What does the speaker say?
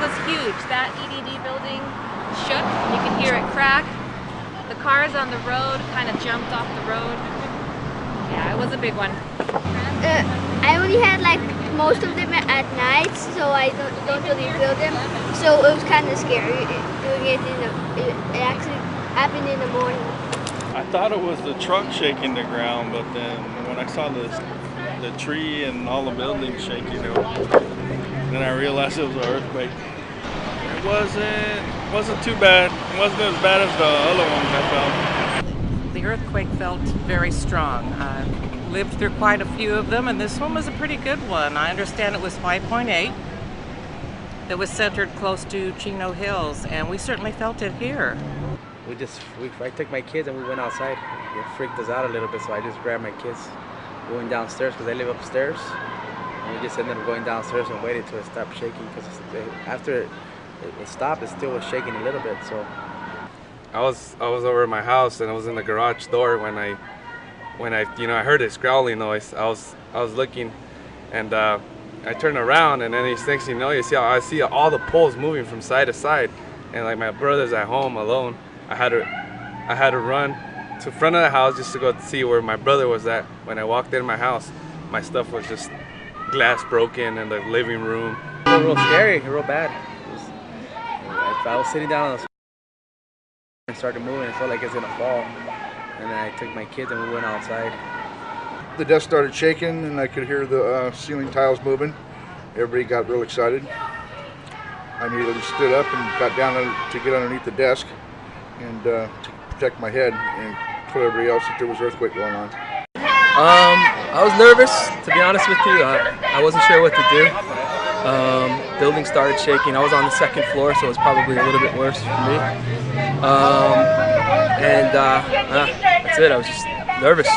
was huge. That EDD building shook. You could hear it crack. The cars on the road kind of jumped off the road. Yeah, it was a big one. I only had like most of them at night, so I don't really feel them. So it was kind of scary doing it it actually happened in the morning. I thought it was the truck shaking the ground, but then when I saw the tree and all the buildings shaking, then I realized it was an earthquake. It wasn't too bad. It wasn't as bad as the other ones I felt. The earthquake felt very strong. I lived through quite a few of them, and this one was a pretty good one. I understand it was 5.8. It was centered close to Chino Hills, and we certainly felt it here. I took my kids and we went outside. It freaked us out a little bit, so I just grabbed my kids, going downstairs because they live upstairs. And we just ended up going downstairs and waited till it stopped shaking, because after it stopped, it still was shaking a little bit. So I was over at my house, and I was in the garage door when I I heard this growling noise. I was looking, and I turned around, and then these things, I see all the poles moving from side to side, and like my brother's at home alone. I had to run to the front of the house just to go see where my brother was at. When I walked into my house, my stuff was just glass broken in the living room. It was real scary, real bad. I was sitting down on the and started moving. It felt like it's gonna fall. And then I took my kids and we went outside. The desk started shaking, and I could hear the ceiling tiles moving. Everybody got real excited. I immediately stood up and got down to get underneath the desk and to protect my head and told everybody else that there was an earthquake going on. I was nervous, to be honest with you. I wasn't sure what to do. Building started shaking. I was on the second floor, so it was probably a little bit worse for me. That's it. I was just nervous.